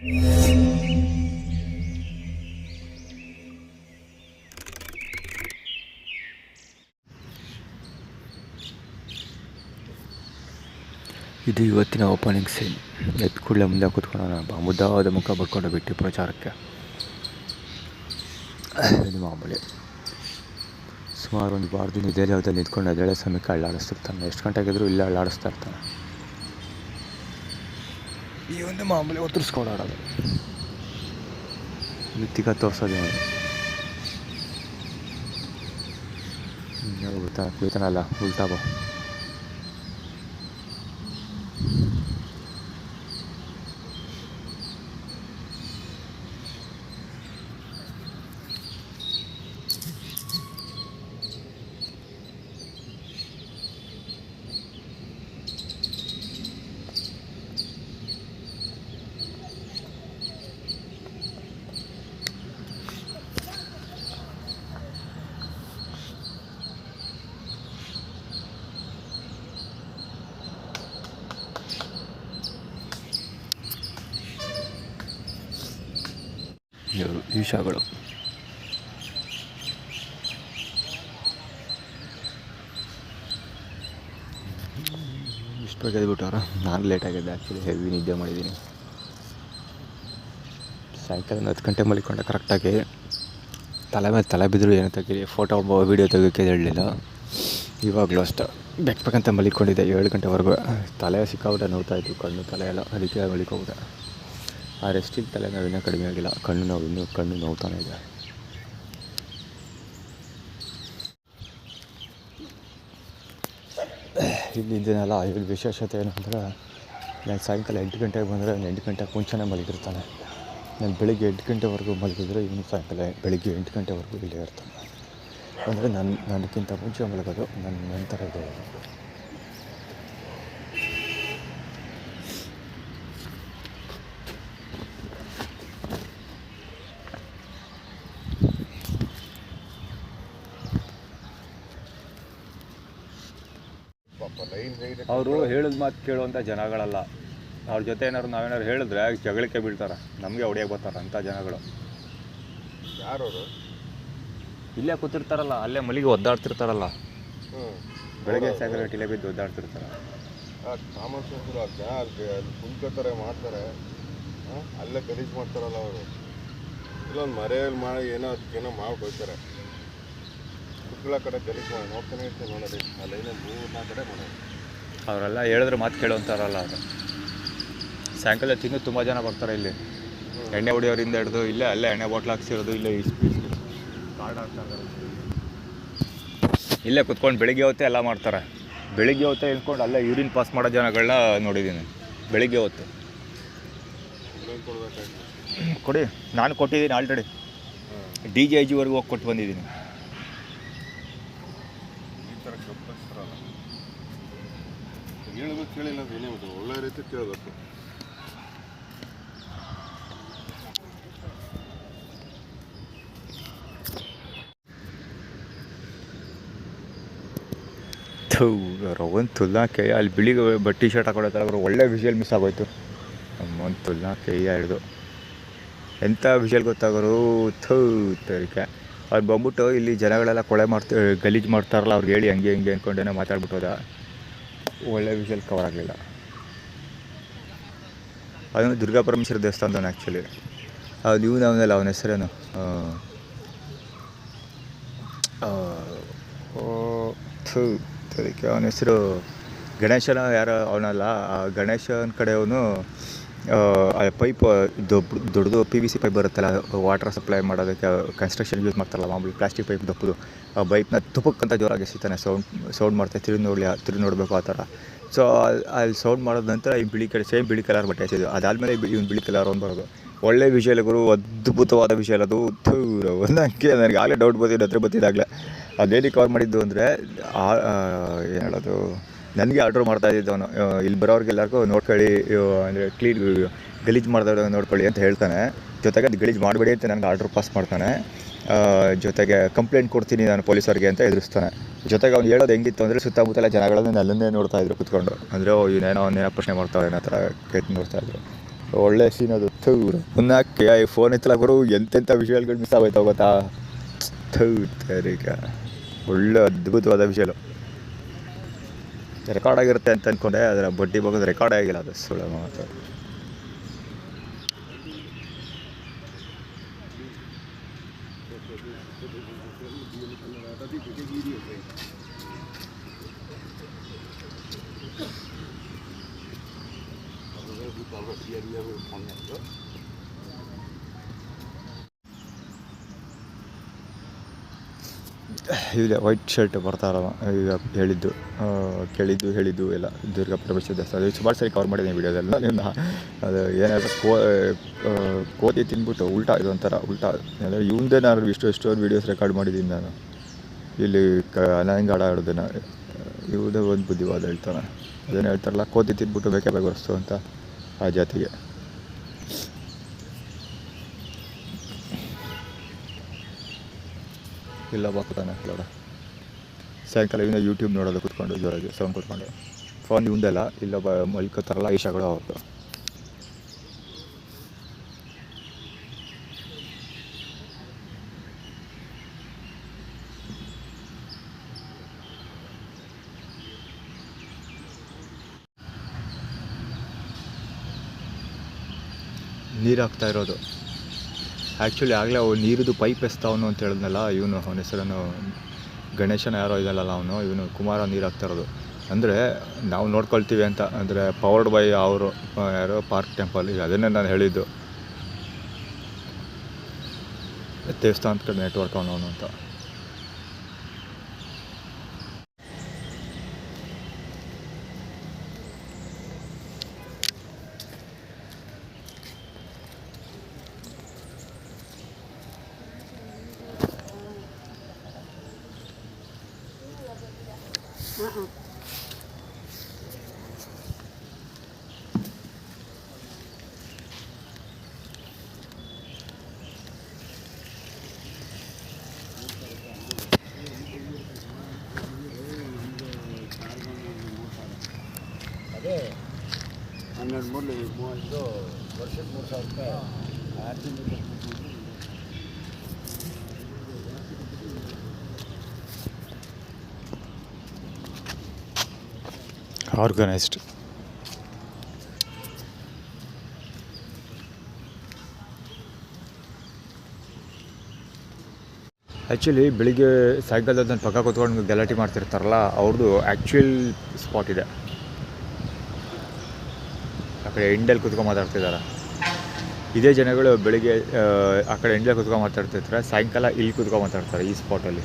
ಇದು ಇವತ್ತಿನ opening scene. ಎದ್ದು ಕೂಡಲೇ ಮುಂದೆ ಕೂತ್ಕೊಳ್ಳೋಣ ಮುದ್ದಾದ ಮುಖ ಬರ್ಕೊಂಡು ಬಿಟ್ಟು ಪ್ರಚಾರಕ್ಕೆ. ಇದು ಮಾಮೂಲಿ. ಸುಮಾರು ಒಂದು ವಾರದಿಂದ ಇದೇ ಜಾಗದಲ್ಲಿ ನಿಂತ್ಕೊಂಡು ಅದೆಳೆ ಸಮಯಕ್ಕೆ ಅಳ್ಳಾಡಿಸ್ತಿರ್ತಾನೆ. ಎಷ್ಟು ಗಂಟೆಗಿದ್ರು ಇಲ್ಲ ಅಳ್ಳಾಡಿಸ್ತಾ ಇರ್ತಾನೆ. ಈ ಒಂದು ಮಾಮೂಲಿ ಒತ್ತರಿಸ್ಕೊಡೋದು ಮಿತ್ತಿಗ ತೋರಿಸೋದು ಗೊತ್ತಾ ಕುಯ್ತಾನಲ್ಲ ಉಲ್ಟಾಬ. ಈಶಾಗಳು ಇಷ್ಟು ಬೇಗ ಎದ್ಬಿಟ್ಟವ್ರ. ನಾನು ಲೇಟಾಗಿದ್ದೆ ಆ್ಯಕ್ಚುಲಿ, ಹೆವಿ ನಿದ್ದೆ ಮಾಡಿದ್ದೀನಿ. ಸಾಯಂಕಾಲ 10 ಗಂಟೆ ಮಲ್ಕೊಂಡೆ ಕರೆಕ್ಟಾಗಿ. ತಲೆ ಮೇಲೆ ತಲೆ ಬಿದ್ದರು ಏನೋ ತೆಗೀರಿ, ಫೋಟೋ ವೀಡಿಯೋ ತೆಗೋಕ್ಕೆ ಹೇಳಲಿಲ್ಲ. ಇವಾಗಲೂ ಅಷ್ಟೇ ಬೇಕಂತ ಮಲ್ಕೊಂಡಿದ್ದೆ 7 ಗಂಟೆವರೆಗೂ. ತಲೆ ಸಿಕ್ಕಾಬಿಟ್ಟೆ ನೋಡ್ತಾಯಿತ್ತು, ಕಣ್ಣು ತಲೆ ಎಲ್ಲ. ಅದಕ್ಕೆ ಮಲ್ಕೋಬಿಟ್ಟೆ. ಆ ರೆಸ್ಟಿಗೆ ತಲೆ ನೋವು ಇನ್ನೂ ಕಡಿಮೆ ಆಗಿಲ್ಲ. ಕಣ್ಣು ನೋವು ಇನ್ನೂ ಕಣ್ಣು ನೋವ್ತಾನೆ ಇದೆ. ಇಲ್ಲಿಂದನೆಲ್ಲ ಇಲ್ಲಿ ವಿಶೇಷತೆ ಏನು ಅಂದರೆ, ನಾನು ಸಾಯಂಕಾಲ 8 ಗಂಟೆಗೆ ಬಂದರೆ 8 ಗಂಟೆಗೆ ಮುಂಚೆನೇ ಮಲಗಿರ್ತಾನೆ. ನಾನು ಬೆಳಿಗ್ಗೆ 8 ಗಂಟೆವರೆಗೂ ಮಲಗಿದ್ರೆ ಇವನು ಸಾಯಂಕಾಲ ಬೆಳಿಗ್ಗೆ 8 ಗಂಟೆವರೆಗೂ ಇಲ್ಲೇ ಇರ್ತಾನೆ. ಅಂದರೆ ನನಗಿಂತ ಮುಂಚೆ ಮಲಗೋದು, ನನ್ನ ನಂತರ ಇದು. ಅವರು ಹೇಳಿದ ಮಾತು ಕೇಳುವಂಥ ಜನಗಳಲ್ಲ. ಅವ್ರ ಜೊತೆ ನಾವೇನಾದ್ರು ಹೇಳಿದ್ರೆ ಜಗಳಕ್ಕೆ ಬೀಳ್ತಾರೆ, ನಮಗೆ ಹೊಡಿಯೋಕೆ ಬರ್ತಾರೆ ಅಂಥ ಜನಗಳು. ಯಾರವರು? ಇಲ್ಲೇ ಕೂತಿರ್ತಾರಲ್ಲ, ಅಲ್ಲೇ ಮಲಿಗೆ ಒದ್ದಾಡ್ತಿರ್ತಾರಲ್ಲ, ಬೆಳಗ್ಗೆ ಸಾಯಂಕಾಲ ಇಲ್ಲೇ ಬಿದ್ದು ಒದ್ದಾಡ್ತಿರ್ತಾರೆ. ಕಾಮನ್ ಸೆನ್ಸ್ ಅಲ್ಲಿ ಕುಂತ್ಕೋತಾರೆ, ಮಾಡ್ತಾರೆ, ಅಲ್ಲೇ ಗಲೀಜು ಮಾಡ್ತಾರಲ್ಲ ಅವರು. ಇಲ್ಲೊಂದು ಮರೆಯಲ್ಲಿ ಮಾಡಿ ಏನೋ ಅದಕ್ಕೇನೋ ಮಾಡ್ಕೊಳ್ತಾರೆ. ಕುಕ್ಕಳ ಕಡೆ ಗಲೀಜು ಮಾಡಿ ನೋಡ್ತಾನೆ ಇರ್ತೀನಿ. ನೋಡೋದು ಅಲ್ಲೇನೋ 3-4 ಕಡೆ ಮಾಡೋದು. ಅವರೆಲ್ಲ ಹೇಳಿದ್ರೆ ಮಾತು ಕೇಳುವಂತಾರಲ್ಲ. ಅದು ಸಾಯಂಕಾಲ ತಿಂದು ತುಂಬ ಜನ ಬರ್ತಾರೆ ಇಲ್ಲಿ. ಎಣ್ಣೆ ಹೊಡಿಯೋರಿಂದ ಹಿಡಿದು ಇಲ್ಲೇ ಅಲ್ಲೇ ಎಣ್ಣೆ ಬಾಟ್ಲ್ ಹಾಕ್ಸಿರೋದು, ಇಲ್ಲೇ ಕಾರ್ಡ್ ಹಾಕ್ತಾರೆ. ಇಲ್ಲೇ ಕುತ್ಕೊಂಡು ಬೆಳಿಗ್ಗೆ ಹೊತ್ತೇ ಎಲ್ಲ ಮಾಡ್ತಾರೆ. ಬೆಳಿಗ್ಗೆ ಹೊತ್ತೇ ಇಳ್ಕೊಂಡು ಅಲ್ಲೇ ಯೂರಿನ್ ಪಾಸ್ ಮಾಡೋ ಜನಗಳನ್ನ ನೋಡಿದ್ದೀನಿ ಬೆಳಿಗ್ಗೆ ಹೊತ್ತು. ಕೊಡಿ, ನಾನು ಕೊಟ್ಟಿದ್ದೀನಿ ಆಲ್ರೆಡಿ. DGIGವರೆಗೂ ಹೋಗಿ ಕೊಟ್ಟು ಬಂದಿದ್ದೀನಿ. ಹೇಳಬೇಕು, ಕೇಳಿಲ್ಲ ಏನೇ ಒಳ್ಳೆ ರೀತಿ ಕೇಳಬೇಕು. ಒಂದು ತುಲ್ಲಾಕೆ ಅಲ್ಲಿ ಬಿಳಿಗೆ ಟಿ ಶರ್ಟ್ ಹಾಕೊಳತ್ತಲ್ಲ, ಅವರು ಒಳ್ಳೆ ವಿಷುವಲ್ ಮಿಸ್ ಆಗೋಯ್ತು. ಒಂದು ತುಲ್ಲಾಕೆ ಹಿಡಿದು ಎಂಥ ವಿಷುವಲ್ ಗೊತ್ತಾಗೋರು. ತರಿಕೆ ಅವ್ರು ಬಂದ್ಬಿಟ್ಟು ಇಲ್ಲಿ ಜನಗಳೆಲ್ಲ ಕೊಳೆ ಗಲೀಜು ಮಾಡ್ತಾರಲ್ಲ, ಅವ್ರಿಗೆ ಹೇಳಿ ಹಂಗೆ ಹಿಂಗೆ ಅಂದ್ಕೊಂಡೇನೋ ಮಾತಾಡ್ಬಿಟ್ಟೋದ. ಒಳ್ಳೆ ವಿಷುವಲ್ ಕವರ್ ಆಗಲಿಲ್ಲ. ಅದನ್ನು ದುರ್ಗಾ ಪರಮೇಶ್ವರ ದೇವಸ್ಥಾನದವನು ಆ್ಯಕ್ಚುಲಿ. ಅದು ನೀವು ನಾವನ್ನೆಲ್ಲ ಅವನ ಹೆಸರೇನು ಅದಕ್ಕೆ ಅವನ ಹೆಸರು ಗಣೇಶನ ಯಾರೋ ಅವನಲ್ಲ. ಆ ಗಣೇಶನ ಕಡೆಯವನು ಪೈಪ್ ದೊಡ್ಡದು PVC ಪೈಪ್ ಬರುತ್ತಲ್ಲ, ವಾಟರ್ ಸಪ್ಲೈ ಮಾಡೋದಕ್ಕೆ ಕನ್ಸ್ಟ್ರಕ್ಷನ್ ಯೂಸ್ ಮಾಡ್ತಾರಲ್ಲ ಮಾಮೂಲಿ, ಪ್ಲಾಸ್ಟಿಕ್ ಪೈಪ್ ದಪ್ಪದು. ಆ ಪೈಪ್ನ ತುಪ್ಪಕ್ಕಂತ ಜೋರಾಗಿ ಎಸಿತಾನೆ. ಸೌಂಡ್ ಮಾಡ್ತಾರೆ, ತಿರುಗಿ ನೋಡಬೇಕು ಆ ಥರ. ಸೊ ಅಲ್ಲಿ ಸೌಂಡ್ ಮಾಡೋದ ನಂತರ ಈ ಸೇಮ್ ಬಿಳಿ ಕಲರ್ ಬಟ್ಟೆ ಎಸೆದು, ಅದಾದಮೇಲೆ ಇವ್ನು ಬಿಳಿ ಕಲರ್ ಒಂದು ಬರೋದು. ಒಳ್ಳೆ ವಿಷಯಗಳು, ಅದ್ಭುತವಾದ ವಿಷಯ ಅದು. ಒಂದಂಗೆ ನನಗೆ ಆಗಲೇ ಡೌಟ್ ಬಂದಿದ್ದು ಹತ್ರ ಬತ್ತಿದ್ದಾಗಲೇ. ಅದೇನಕ್ಕೆ ಕವರ್ ಮಾಡಿದ್ದು ಅಂದರೆ, ಏನು ಹೇಳೋದು, ನನಗೆ ಆರ್ಡ್ರ್ ಮಾಡ್ತಾಯಿದ್ದು ಅವನು. ಇಲ್ಲಿ ಬರೋರಿಗೆಲ್ಲರಿಗೂ ನೋಡ್ಕೊಳ್ಳಿ, ಅಂದರೆ ಕ್ಲೀನ್ ಗಲೀಜು ಮಾಡಿದವ್ರು ನೋಡ್ಕೊಳ್ಳಿ ಅಂತ ಹೇಳ್ತಾನೆ. ಜೊತೆಗೆ ಅದು ಗಲೀಜು ಮಾಡಬೇಡಿ ಅಂತ ನನಗೆ ಆರ್ಡ್ರ್ ಪಾಸ್ ಮಾಡ್ತಾನೆ. ಜೊತೆಗೆ ಕಂಪ್ಲೇಂಟ್ ಕೊಡ್ತೀನಿ ನಾನು ಪೊಲೀಸರಿಗೆ ಅಂತ ಎದುರಿಸ್ತಾನೆ. ಜೊತೆಗೆ ಅವ್ನು ಹೇಳೋದು ಹೆಂಗಿತ್ತು ಅಂದರೆ, ಸುತ್ತಮುತ್ತಲ ಜನಗಳನ್ನು ಅಲ್ಲನ್ನೇ ನೋಡ್ತಾಯಿದ್ರು ಕುತ್ಕೊಂಡು. ಅಂದರೆ ಅವನೇನೋ ಪ್ರಶ್ನೆ ಮಾಡ್ತಾವೆ ಅನ್ನೋ ಥರ ಕೇಳಿ ನೋಡ್ತಾಯಿದ್ರು. ಒಳ್ಳೆ ಸೀನ್ ಅದು ಮುನ್ನಕ್ಕೆ ಫೋನ್ ಎತ್ತಲ ಗುರು ಎಂತೆಂಥ ವಿಷಯಗಳು ಮಿಸ್ ಆಗೋಯ್ತಾವ ಗೊತ್ತಾ. ತರೀಕ ಒಳ್ಳೆ ಅದ್ಭುತವಾದ ವಿಷಯ ರೆಕಾರ್ಡ್ ಆಗಿರುತ್ತೆ ಅಂತ ಅಂದ್ಕೊಂಡೆ, ಅದರ ಬಡ್ಡಿ ಬಗ್ಗೆ ರೆಕಾರ್ಡ್ ಆಗಿಲ್ಲ. ಅದು ಸುಳ್ಳು ಮಾತು. ಇಲ್ಲ ವೈಟ್ ಶರ್ಟ್ ಬರ್ತಾರಲ್ಲ ಈಗ ಹೇಳಿದ್ದು ಎಲ್ಲ ದುರ್ಗಾ ಪ್ರವೇಶ ದೇವಸ್ಥಾನ ಅದು ಸುಮಾರು ಸರಿ ಕವರ್ ಮಾಡಿದ್ದೀನಿ ವಿಡಿಯೋದೆಲ್ಲ. ಅದು ಏನಾದ್ರು ಕೋತಿ ತಿಂದ್ಬಿಟ್ಟು ಉಲ್ಟಾ ಇದು ಒಂಥರ ಉಲ್ಟಾ ಅಂದರೆ ಇವಂದೇ ನಾನು ಎಷ್ಟೊಂದು ವೀಡಿಯೋಸ್ ರೆಕಾರ್ಡ್ ಮಾಡಿದ್ದೀನಿ ನಾನು. ಇಲ್ಲಿ ಅನಾಂಗ ಆಡೋದನ್ನು ಇವುದೇ ಒಂದು ಬುದ್ಧಿವಾದ ಹೇಳ್ತಾನೆ. ಅದೇನು ಹೇಳ್ತಾರಲ್ಲ, ಕೋತಿ ತಿಂದ್ಬಿಟ್ಟು ಬೇಕೇ ಬರೆಸ್ತು ಅಂತ ಆ ಜಾತಿಗೆ. ಇಲ್ಲ ಬರ್ತಾನೆ ನೋಡ ಸಾಯಂಕಾಲ ಇನ್ನು ಯೂಟ್ಯೂಬ್ ನೋಡೋದು ಕೂತ್ಕೊಂಡು ಜೋರಾಗಿ ಸೌಂಡ್ ಕೂತ್ಕೊಂಡು. ಫೋನ್ ಇವಂದೆಲ್ಲ ಇಲ್ಲೊಬ್ಬ ಮಲ್ಕೋತಾರಲ್ಲ ಈಶಾಗಳು ಅವ್ರದ್ದು. ನೀರು ಹಾಕ್ತಾ ಇರೋದು ಆ್ಯಕ್ಚುಲಿ ಆಗಲೇ ಅವು ನೀರಿದು ಪೈಪ್ ಎಸ್ತಾವನು ಅಂತ ಹೇಳಿದ್ನಲ್ಲ ಇವನು, ಅವನ ಹೆಸರನ್ನು ಗಣೇಶನ ಯಾರೋ ಇದಲ್ಲಲ್ಲ ಅವನು, ಇವನು ಕುಮಾರ ನೀರು ಹಾಕ್ತಾ ಇರೋದು. ಅಂದರೆ ನಾವು ನೋಡ್ಕೊಳ್ತೀವಿ ಅಂತ, ಅಂದರೆ ಪವರ್ಡ್ ಬೈ ಅವರು ಯಾರೋ ಪಾರ್ಕ್ ಟೆಂಪಲ್. ಈಗ ಅದನ್ನೇ ನಾನು ಹೇಳಿದ್ದು, ದೇವಸ್ಥಾನದ ಕಡೆ ನೆಟ್ವರ್ಕ್ ಅವನು ಅಂತ. ಅದೇ 12 ಇದು ವರ್ಷಕ್ಕೆ 3,000 ರೂಪಾಯಿ. 6 ತಿಂಗಳು ಆರ್ಗನೈಸ್ಡ್. ಆ್ಯಕ್ಚುಲಿ ಬೆಳಿಗ್ಗೆ ಸಾಯಂಕಾಲದ ನನ್ನ ಪಕ್ಕ ಕೂತ್ಕೊಂಡು ಗಲಾಟೆ ಮಾಡ್ತಿರ್ತಾರಲ್ಲ, ಅವ್ರದ್ದು ಆ್ಯಕ್ಚುಯಲ್ ಸ್ಪಾಟ್ ಇದೆ. ಆ ಕಡೆ ಎಂಡಲ್ಲಿ ಕೂತ್ಕೊಂಡು ಮಾತಾಡ್ತಿದ್ದಾರೆ. ಇದೇ ಜನಗಳು ಬೆಳಿಗ್ಗೆ ಆ ಕಡೆ ಎಂಡಲ್ಲಿ ಕೂತ್ಕೊಂಡು ಮಾತಾಡ್ತಿರ್ತಾರೆ, ಸಾಯಂಕಾಲ ಇಲ್ಲಿ ಕೂತ್ಕೊಂಡು ಮಾತಾಡ್ತಾರೆ ಈ ಸ್ಪಾಟಲ್ಲಿ.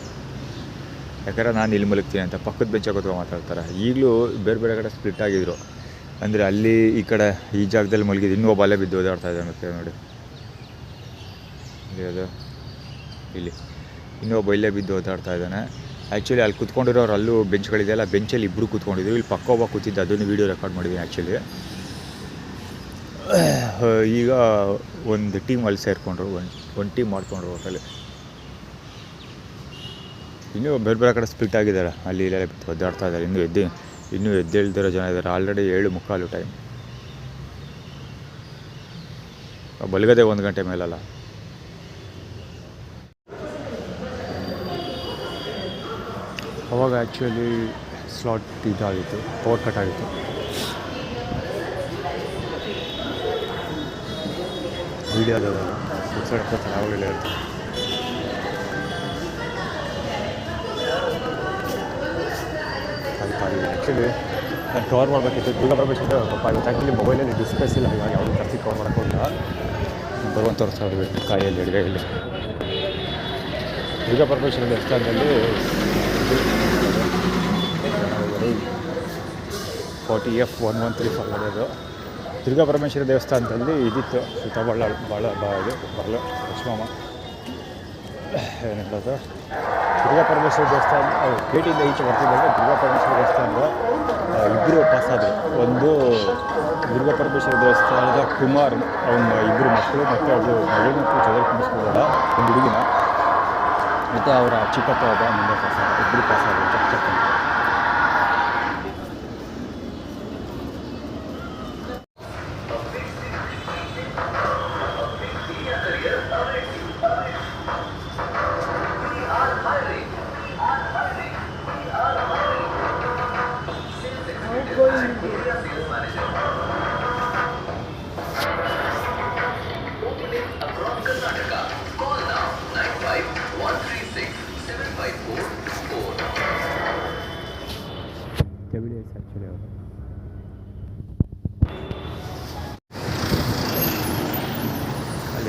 ಯಾಕಂದರೆ ನಾನು ಇಲ್ಲಿ ಮಲಗ್ತೀನಿ ಅಂತ ಪಕ್ಕದ ಬೆಂಚಾಗ ಕೂತ್ಕೊಂಡು ಮಾತಾಡ್ತಾರೆ. ಈಗಲೂ ಬೇರೆ ಬೇರೆ ಕಡೆ ಸ್ಪ್ಲಿಟ್ ಆಗಿದ್ರು. ಅಂದರೆ ಅಲ್ಲಿ ಈ ಕಡೆ ಈ ಜಾಗದಲ್ಲಿ ಮಲಗಿದ್ದು, ಇನ್ನೂ ಒಬ್ಬ ಅಲ್ಲೇ ಬಿದ್ದು ಓದಾಡ್ತಾ ಇದ್ದಾನೆ ಮತ್ತೆ ನೋಡಿ ಅದು ಇಲ್ಲಿ ಇನ್ನೊಬ್ಬ ಇಲ್ಲೇ ಬಿದ್ದು ಓದಾಡ್ತಾ ಇದ್ದಾನೆ. ಆ್ಯಕ್ಚುಲಿ ಅಲ್ಲಿ ಕೂತ್ಕೊಂಡಿರೋರು ಅಲ್ಲೂ ಬೆಂಚ್ಗಳಿದೆಯಲ್ಲ, ಬೆಂಚಲ್ಲಿ ಇಬ್ಬರು ಕೂತ್ಕೊಂಡಿದ್ರು. ಇಲ್ಲಿ ಪಕ್ಕ ಒಬ್ಬ ಕೂತಿದ್ದು, ಅದನ್ನು ವೀಡಿಯೋ ರೆಕಾರ್ಡ್ ಮಾಡಿದ್ದೀನಿ ಆ್ಯಕ್ಚುಲಿ. ಈಗ ಒಂದು ಟೀಮ್ ಅಲ್ಲಿ ಸೇರಿಕೊಂಡ್ರು, ಒಂದು ಟೀಮ್ ಮಾಡಿಕೊಂಡ್ರು ಒಟ್ಟಲ್ಲಿ. ಇನ್ನೂ ಬೇರೆ ಬೇರೆ ಕಡೆ ಸ್ಪ್ಲಿಟ್ ಆಗಿದ್ದಾರೆ, ಅಲ್ಲಿ ಇಲ್ಲೆಲ್ಲ ಬಿತ್ತು ಒದ್ದಾಡ್ತಾ ಇದ್ದಾರೆ. ಇನ್ನೂ ಎದ್ದೇಳ್ದಿರೋ ಜನ ಇದ್ದಾರೆ. Already 7:45 time. ಬಲಗದೆ 1 ಗಂಟೆ ಮೇಲಲ್ಲ. ಅವಾಗ ಆ್ಯಕ್ಚುಲಿ ಸ್ಲಾಟ್ ಇದಾಗಿತ್ತು, ಪವರ್ ಕಟ್ ಆಗಿತ್ತು. ವೀಡಿಯೋದಲ್ಲ ಚೆನ್ನಾಗಿಲ್ಲ ಇರುತ್ತೆ. ಆ್ಯಕ್ಚುಲಿ ನಾನು ಕವರ್ ಮಾಡಬೇಕಿತ್ತು ದುರ್ಗಾ ಪ್ರವೇಶದ ಪಾಪ. ಇವತ್ತು ಆ್ಯಕ್ಚುಲಿ ಮೊಬೈಲಲ್ಲಿ ಡಿಸ್ಪ್ಲೇಸ್ ಇಲ್ಲ, ಇವಾಗ ಯಾವುದೂ ತರಿಸಿ ಕವರ್ ಮಾಡೋಕ್ಕೋಲ್ಲ. ಬರುವಂಥ ತೋರಿಸ್ತಾ ಕಾಯಲ್ಲಿ ಎಡಗೈಯಲ್ಲಿ ದುರ್ಗಾ ಪರಮೇಶ್ವರ ದೇವಸ್ಥಾನದಲ್ಲಿ 40F1135 ಮಾಡೋದು. ದುರ್ಗಾ ಪರಮೇಶ್ವರ ದೇವಸ್ಥಾನದಲ್ಲಿ ಇದಿತ್ತು, ಸುತ್ತ ಭಾಳ ಬರಲು ಲಕ್ಷ್ಮಮ್ಮ ಏನು ಹೇಳೋದು. ದುರ್ಗಾ ಪರಮೇಶ್ವರ ದೇವಸ್ಥಾನ ಗೇಟಿಂದ ಈಚೆ ಬರ್ತಿದ್ದಾಗ ದುರ್ಗಾ ಪರಮೇಶ್ವರ ದೇವಸ್ಥಾನದ ಇಬ್ಬರು ಪಾಸಾದರು. ಒಂದು ದುರ್ಗಾ ಪರಮೇಶ್ವರ ದೇವಸ್ಥಾನದ ಕುಮಾರ್, ಅವನ 2 ಮಕ್ಕಳು ಮತ್ತು ಅವರು ಮಗಳು ಮತ್ತು ಚದರ ಕುಂಬಿಸ್ಕೊಳ್ಳೋದ ಒಂದು ಹುಡುಗಿನ, ಮತ್ತು ಅವರ ಚಿಕ್ಕಪ್ಪ ಒಬ್ಬ ಮುಂದೆ ಪಾಸಾದ, ಇಬ್ಬರು ಪಾಸಾದರು ಚಕ್ಕ.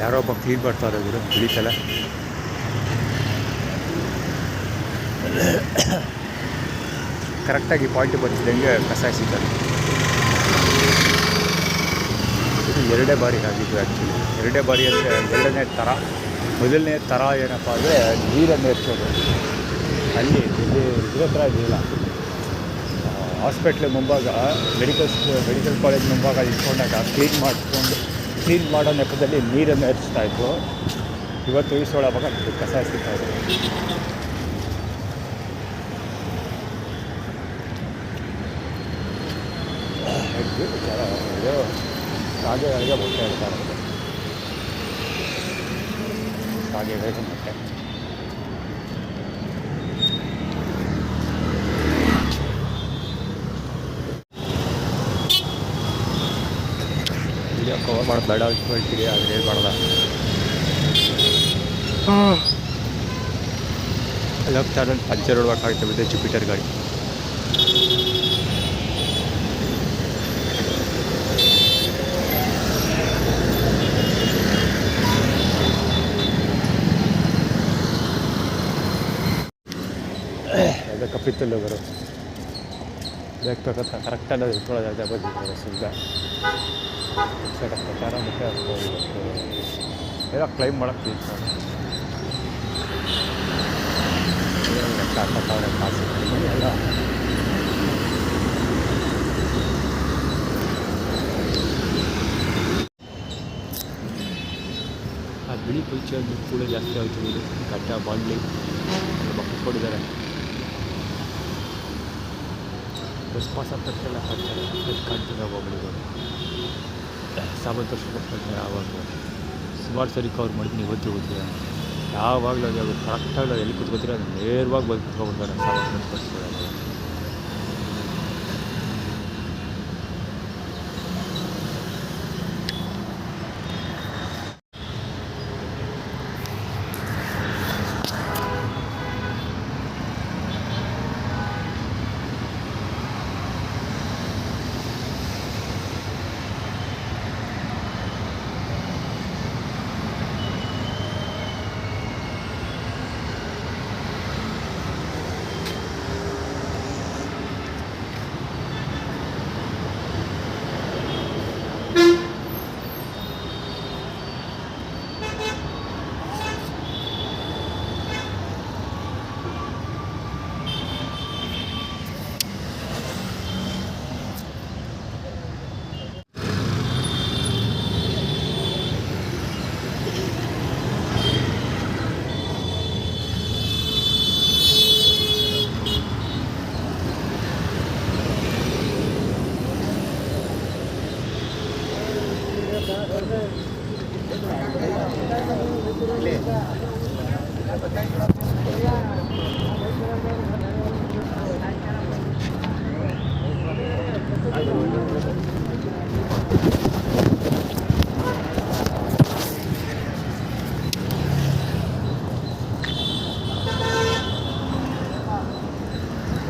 ಯಾರೋ ಒಬ್ಬ ಕ್ಲೀನ್ ಮಾಡ್ತಾರೆ ಗುರು ಬಿಳಿತಲ್ಲ. ಕರೆಕ್ಟಾಗಿ ಪಾಯಿಂಟ್ ಬರ್ತಿದ್ದಂಗೆ ಕಸ ಎಸಿತಾರೆ. ಇದು ಎರಡೇ ಬಾರಿ ಆಗಿದ್ದು ಆ್ಯಕ್ಚುಲಿ. ಎರಡೇ ಬಾರಿ ಅಂದರೆ ಎರಡನೇ ಥರ. ಮೊದಲನೇ ಥರ ಏನಪ್ಪ ಅಂದರೆ ನೀರನ್ನು ಎರ್ಸೋದು. ಅಲ್ಲಿ ಇಲ್ಲಿ ಇದ್ರ ಹತ್ರ ಇದೆಯಲ್ಲ, ಹಾಸ್ಪಿಟ್ಲ್ ಮುಂಭಾಗ ಮೆಡಿಕಲ್ ಕಾಲೇಜ್ ಮುಂಭಾಗ ಇಟ್ಕೊಂಡಾಗ ಕ್ಲೀನ್ ಮಾಡೋ ನೆಪದಲ್ಲಿ ನೀರನ್ನು ಎರಿಸ್ತಾಯಿದ್ರು. ಇವತ್ತು ಈಸೊಳವಾಗ ಕಸ ಎಸಿತಾಯಿದ್ರು. ಇದು ಕಾಗೆಗಳಿಗೆ ಮೊಟ್ಟೆ ಇಡ್ತಾರೆ. ಕಾಗೆಗಳಿಗೆ ಮೊಟ್ಟೆ. ವಿಡಿಯೋ ಕವರ್ ಮಾಡೋದು ಬೇಡ ಹೇಳ್ತೀರಿ, ಆದರೆ ಏನು ಮಾಡಲ್ಲ. ಅಲ್ಲಿ ಹೋಗ್ತಾರೆ ಪಂಚರ್ ಹೊಡ್ಬೇಕಾಗುತ್ತೆ ಬಿದ್ದೆ ಜುಪಿಟರ್ ಗಾಡಿ. ಅದೇ ಕಪ್ಪಿತ್ತಲ್ಲಿ ಹೋಗೋರು ಬೇಕಂತ ಕರೆಕ್ಟಾಗಿ ಅದು ಇಟ್ಕೊಳ್ಳೋದು ಬಂದಿದ್ದಾರೆ ಸುದ್ದ ಪ್ರಚಾರ ಮತ್ತು ಎಲ್ಲ ಕ್ಲೈಮ್ ಮಾಡೋಕ್ಕೆ ಕಾಸು ಎಲ್ಲ ಆ ಬಿಳಿ ಪೈಚೆ ಕೂಡ ಜಾಸ್ತಿ ಆಗ್ತದೆ. ಇದು ಕಟ್ಟ ಬಾಂಡ್ಲಿ ಮಕ್ಕಳು ಕೊಟ್ಟಿದ್ದಾರೆ. ಬಸ್ ಪಾಸ್ ಆದ ತಕ್ಷಣ ಹಾಕ್ತಾರೆ. ಅದು ಕಾಣ್ತೀನಿ ಹೋಗ್ಬಿಡಿದ್ರು ಸಾಮಾನು ತೋರಿಸ್ಕೊಡ್ತಾರೆ. ಆವಾಗ ಸುಮಾರು ಸರಿ ಕವರ್ ಮಾಡ್ತೀನಿ. ಇವತ್ತು ಹೋಗ್ತೀರ ಯಾವಾಗಲೂ ಅದು ಕರೆಕ್ಟಾಗಿ ಎಲ್ಲಿ ಕೂತ್ಕೋತೀರ ಅದು ನೇರವಾಗಿ ಬಂದು ಕುತ್ಕೊಂಡ್ಬಂದ್ರೆ ಸಾಮಾನು ತೋರಿಸ್ಕೊಡೋದು.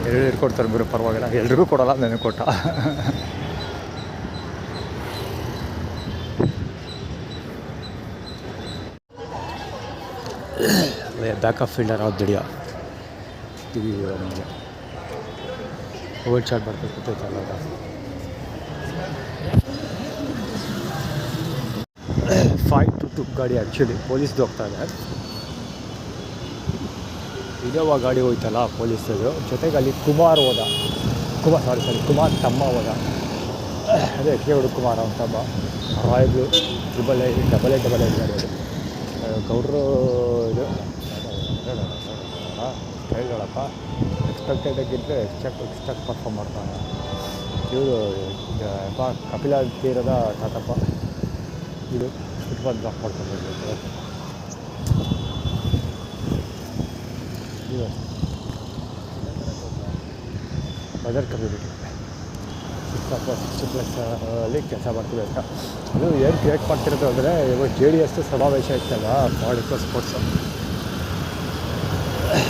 ಎರಡು ಕೊಡ್ತಾರೆ ಬಿಡು, ಪರವಾಗಿಲ್ಲ. ಎಲ್ರಿಗೂ ಕೊಡಲ್ಲ, ನನಗೆ ಕೊಟ್ಟ. ಬ್ಯಾಕಪ್ ಫೀಲ್ಡರ್ ಅವ್ರು ದುಡಿಯೋ ಟಿವಿ ನಮಗೆ ಓಲ್ಡ್ ಶಾಟ್ ಬರ್ಬೇಕು ಗೊತ್ತಾಯ್ತಲ್ಲ. 522 ಗಾಡಿ ಆ್ಯಕ್ಚುಲಿ ಪೊಲೀಸ್ದು ಹೋಗ್ತಾ ಇದೆ. ಇದೇವ ಗಾಡಿ ಹೋಯ್ತಲ್ಲ ಪೊಲೀಸರು ಜೊತೆಗೆ ಅಲ್ಲಿ ಕುಮಾರ್ ಕುಮಾರ್ ತಮ್ಮ ಹೋದ. ಅದೇ ಕೇವಡು ಕುಮಾರ್ ಅವನ ತಮ್ಮ. ರಾಯಲ್ 888 ಗಾಡಿ ಅದು. ಗೌಡ್ರು ಇದು ಸ್ಟೈಲ್ಗಳಪ್ಪ. ಎಕ್ಸ್ಪೆಕ್ಟೆಡಾಗಿದ್ದರೆ ಎಕ್ಸ್ಟ್ರಾಕ್ಟ್ ಪರ್ಫಾರ್ಮ್ ಮಾಡ್ತಾನೆ ಇವರು. ಕಪಿಲ ತೀರದ ತಾತಪ್ಪ ಇದು ಫುಟ್ಬಾಲ್ ಬ್ಲಾಕ್ ಮಾಡ್ಕೊಂಡು ಇದು ಮದರ್ ಕಮ್ಯುನಿಟಿ 60+ ಅಲ್ಲಿ ಕೆಲಸ ಮಾಡ್ತೀವಿ ಅಂತ. ಅದು ಏನು ಕ್ರಿಯೇಟ್ ಮಾಡ್ತಿರೋದು ಅಂದರೆ ಇವಾಗ JDS ಸಮಾವೇಶ ಇತ್ತಲ್ಲ ಮಾಡಿಕೋ ಸ್ಪೋರ್ಟ್ಸು.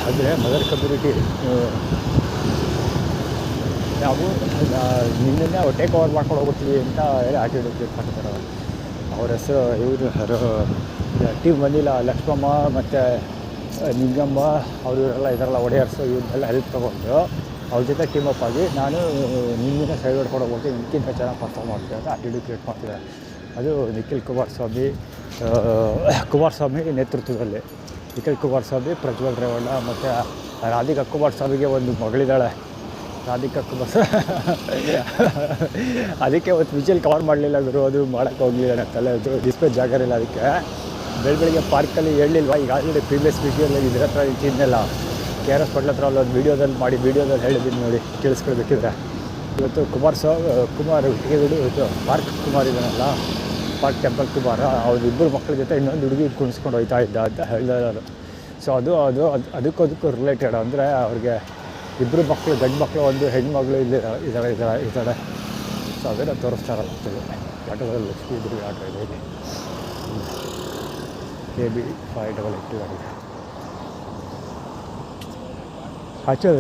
ಅಂದರೆ ಮದರ್ ಕಮ್ಯುನಿಟಿ ನಾವು ನಿನ್ನೆ ಟೇಕ್ ಓವರ್ ಮಾಡ್ಕೊಂಡು ಹೋಗ್ತೀವಿ ಅಂತ ಹೇಳಿ ಆ್ಯಟಿಟ್ಯೂಡ್ ಕ್ರಿಯೇಟ್ ಮಾಡ್ತಾರೆ. ಅವ್ರ ಹೆಸರು ಇವರು ಯಾರು ಟೀಮ್ ಬಂದಿಲ್ಲ, ಲಕ್ಷ್ಮಮ್ಮ ಮತ್ತು ನಿಂಗಮ್ಮ ಅವರು ಇವರೆಲ್ಲ ಇದರೆಲ್ಲ ಒಡೆಯರ್ಸು ಇವನ್ನೆಲ್ಲ ಹೆಲ್ಪ್ ತೊಗೊಂಡು ಅವ್ರ ಜೊತೆ ಟೀಮ್ ಅಪ್ ಆಗಿ ನಾನು ನಿಂಗಿನ ಸೈಡ್ ಹೊಡ್ಕೊಂಡು ಹೋಗ್ಬೋದು, ಇದಕ್ಕಿಂತ ಚೆನ್ನಾಗಿ ಪರ್ಫಾರ್ಮ್ ಮಾಡ್ತೀನಿ ಅಂತ ಆಟಿಟ್ಯೂಡ್ ಕ್ರಿಯೇಟ್ ಮಾಡ್ತಿದ್ದಾರೆ. ಅದು ನಿಖಿಲ್ ಕುಮಾರಸ್ವಾಮಿ ನೇತೃತ್ವದಲ್ಲಿ. ನಿಖಿಲ್ ಕುಮಾರಸ್ವಾಮಿ, ಪ್ರಜ್ವಲ್ ರೇವಣ್ಣ ಮತ್ತು ರಾಧಿಕಾ ಕುಮಾರಸ್ವಾಮಿಗೆ ಒಂದು ಮಗಳಿದ್ದಾಳೆ, ರಾಧಿಕಾ ಅದಕ್ಕೆ ಒಂದು ವಿಷಲ್ ಕವರ್ ಮಾಡಲಿಲ್ಲ ಗುರು, ಅದು ಮಾಡೋಕ್ಕೆ ಹೋಗಲಿಲ್ಲ ನನ್ನ ತಲೆ, ಅದು ಡಿಸ್ಪ್ಲೇ ಜಾಗ ಇರಲಿಲ್ಲ. ಅದಕ್ಕೆ ಬೆಳಗ್ಗೆ ಪಾರ್ಕಲ್ಲಿ ಹೇಳಲಿಲ್ವಾ, ಈಗ ಆಲ್ರೆಡಿ ಪ್ರೀವಿಯಸ್ ವಿಡಿಯೋದಲ್ಲಿ ಇದ್ರ ಹತ್ರ ತಿನ್ನೆಲ್ಲ KRS ಪಟ್ಲ ಹತ್ರ ಅಲ್ಲೊಂದು ವೀಡಿಯೋದಲ್ಲಿ ಹೇಳಿದ್ದೀನಿ ನೋಡಿ, ಕೇಳಿಸ್ಕೊಳ್ಬೇಕಿದ್ರೆ. ಇವತ್ತು ಕುಮಾರ್ ಪಾರ್ಕ್ ಕುಮಾರ್ ಇದ್ದಾನಲ್ಲ, ಪಾರ್ಕ್ ಟೆಂಪಲ್ ಕುಮಾರ, ಅವ್ರ ಇಬ್ಬರು ಮಕ್ಕಳ ಜೊತೆ ಇನ್ನೊಂದು ಹುಡುಗಿ ಕುಣಿಸ್ಕೊಂಡು ಹೋಗ್ತಾ ಇದ್ದ ಅಂತ ಹೇಳಿದ್ರು. ಸೊ ಅದಕ್ಕೂ ರಿಲೇಟೆಡ್, ಅಂದರೆ ಅವ್ರಿಗೆ ಇಬ್ಬರು ಮಕ್ಕಳು, ಗಂಡು ಮಕ್ಕಳು, ಒಂದು ಹೆಣ್ಮಗಳು ಇದ್ದಾಳೆ. ಸೊ ಅದನ್ನು ತೋರಿಸ್ತಾರಲ್ಲ ಆಟೋದಲ್ಲಿ ಲಕ್ಷ್ಮೀ ಇಬ್ಬರು ಆಟೋ ಇದೆ, KB 5882 ಗಾಡಿ ಆಚೆ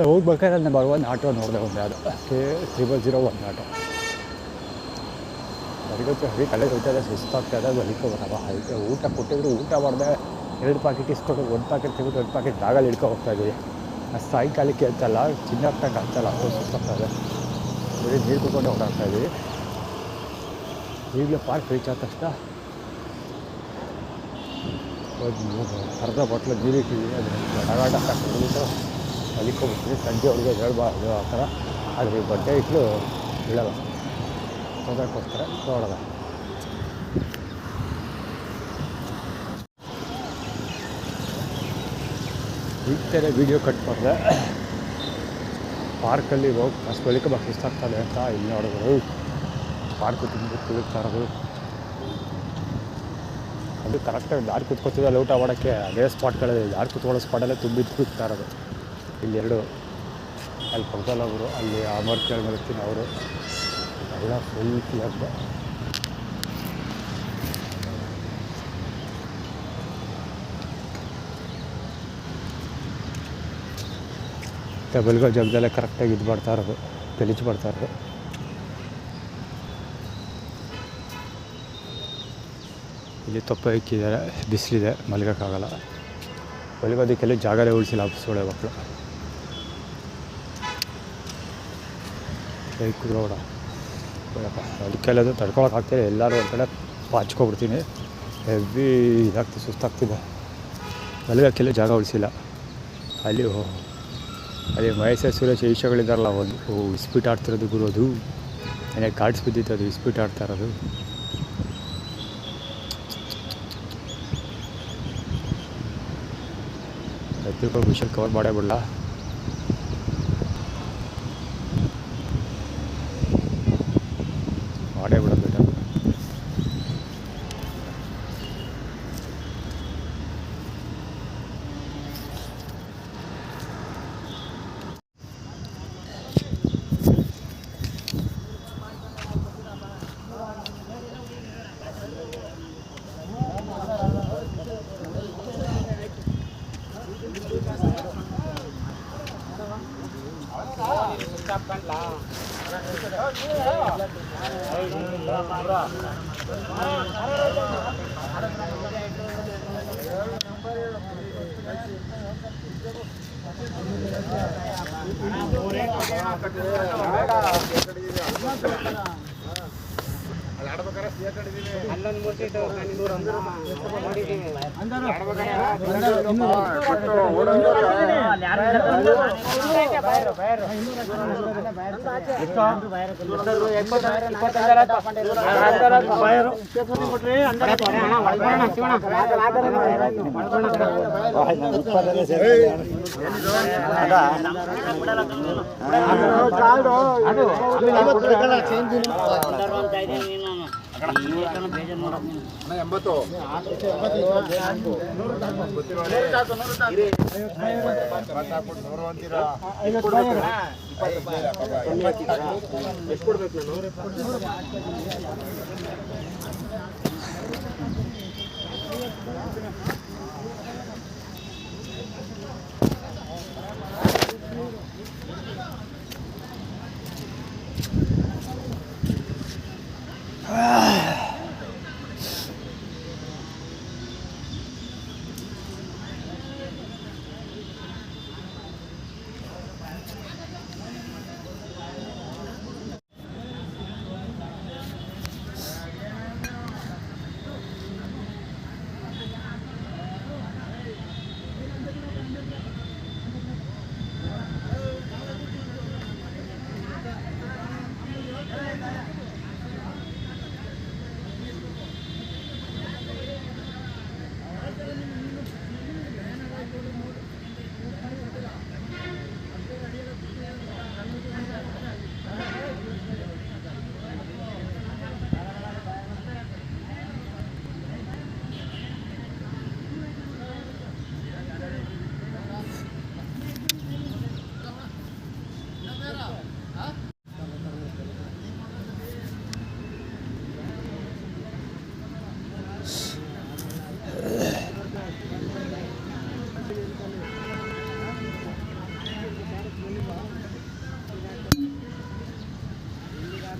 ಹೋಗ್ಬೇಕಾದ್ರೆ ನಾನು ಒಂದು ಆಟೋ ನೋಡಿದೆ, ಒಂದು ಯಾವುದು K0001 ಆಟೋ. ಅದಕ್ಕೆ ಹರಿ ಕಳೆ ಹೋಗ್ತಾಯಿದೆ, ಸುಸ್ತಾಗ್ತಾಯಿದೆ, ಬಲಿಕೋಬಾರವ. ಅದಕ್ಕೆ ಊಟ ಕೊಟ್ಟಿದ್ರು, ಊಟ ಮಾಡಿದೆ, 2 ಪ್ಯಾಕೆಟ್ ಇಸ್ಕೊಂಡು 1 ಪ್ಯಾಕೆಟ್ ತೆಗೆದು 1 ಪ್ಯಾಕೆಟ್ ಬ್ಯಾಗಲ್ಲಿ ಹಿಡ್ಕೊ ಹೋಗ್ತಾಯಿದ್ದೀವಿ. ಸಾಯಂಕಾಲಕ್ಕೆ ಅಂತಲ್ಲ, ಚಿನ್ನಪ್ಪಂಗೆ ಅಂತಲ್ಲ, ಅದು ಸುಸ್ತಾಗ್ತಾಯಿದೆ, ಬರೀ ನೀರು ಕುತ್ಕೊಂಡು ಓಡಾಡ್ತಾಯಿದ್ದೀವಿ. ಈಗಲೇ ಪಾರ್ಕ್ ರೀಚ್ ಆದ ತಕ್ಷಣ ಒಂದು ಅರ್ಧ ಬಾಟ್ಲು ನೀರು ಇಟ್ಟಿದ್ದೀವಿ, ಅದನ್ನು ಡಗಾಟ ಹಾಕ್ಬಿಟ್ಟು ಅಲ್ಲಿಕೋಗ್ಬಿಡ್ತೀವಿ. ಸಂಜೆವರೆಗೆ ಹೇಳ್ಬಾರ್ದು ಆ ಥರ, ಆದರೆ ಬಟ್ಟೆ ಇಟ್ಟು ಬೀಳಲ್ಲ, ತೊಂದರೆಗೋಸ್ಕರ ನೋಡೋಣ. ಈಗ ಥರ ವೀಡಿಯೋ ಕಟ್ ಮಾಡಿದೆ, ಪಾರ್ಕಲ್ಲಿ ಹೋಗಿ ಫಸ್ಟ್ ಬೆಳಿಕೋಬೇಕು ಇಷ್ಟಾಗ್ತದೆ ಅಂತ. ಇಲ್ಲಿ ನೋಡಿದ್ರು ಪಾರ್ಕು ತುಂಬ ತಿರುಗ್ತಾ ಇರೋದು, ಅದು ಕರೆಕ್ಟಾಗಿ ಯಾರು ಕೂತ್ಕೋತಿದ್ದಲ್ಲ ಊಟ ಮಾಡೋಕ್ಕೆ, ಅದೇ ಸ್ಪಾಟ್ಗಳಿದೆ, ಯಾರು ಕೂತ್ಕೊಳ್ಳೋ ಸ್ಪಾಟಲ್ಲೇ ಕೂಗ್ತಾ ಇರೋದು. ಇಲ್ಲಿ 2 ಅಲ್ಲಿ ಪಕ್ಕದಲ್ಲೊಬ್ಬರು, ಅಲ್ಲಿ ಅಮರ್ ಕೇಳ್ಮರ್ತೀನಿ ಅವರು, ಎಲ್ಲ ಫುಲ್ ಕ್ಲಿಯರ್. ಬೆಳಗ್ಗೆ ಜಾಗದಲ್ಲೇ ಕರೆಕ್ಟಾಗಿ ಇದು ಮಾಡ್ತಾ ಇರೋದು, ಗಲೀಜು ಮಾಡ್ತಾ ಇರೋದು. ಇಲ್ಲಿ ತೊಪ್ಪ ಇಕ್ಕಿದ್ದಾರೆ, ಬಿಸಿಲಿದೆ, ಮಲಗೋಕ್ಕಾಗಲ್ಲ. ಮಲಗೋದಕ್ಕೆಲ್ಲ ಜಾಗನೇ ಉಳಿಸಿಲ್ಲ ಸೋಳೆ ಮಕ್ಕಳು. ಕುದ್ರೋಡ ಬೇಡಪ್ಪ, ಅದಕ್ಕೆಲ್ಲದು ತಡ್ಕೊಳಕ್ಕಾಗ್ತಿಲ್ಲ, ಎಲ್ಲರೂ ಒಂದು ಕಡೆ ಪಾಚ್ಕೊಬಿಡ್ತೀನಿ, ಹೆವಿ ಇದಾಗ್ತದೆ, ಸುಸ್ತಾಗ್ತಿದೆ. ಮಲಗೋಕ್ಕೆಲ್ಲ ಜಾಗ ಉಳಿಸಿಲ್ಲ. ಅಲ್ಲಿ ಮಹೇಶ ಸುರೇಶ್ ಈಶಗಳಿದಾರಲ್ಲ, ಒಂದು ಇಸ್ಪೀಟ್ ಆಡ್ತಿರೋದು ಗುರು, ಅದು ನನಗೆ ಕಾರ್ಡ್ಸ್ ಬಿದ್ದಿತ್ತು, ಅದು ಇಸ್ಪೀಟ್ ಆಡ್ತಾ ಇರೋದು. ತಿಳ್ಕೊಂಡು ವಿಷಯ ಕವರ್ ಮಾಡೇ ಬಿಡಲ್ಲ. ಮಾಡೇ ಬಿಡೋದು ಬೇಡ.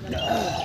Yeah.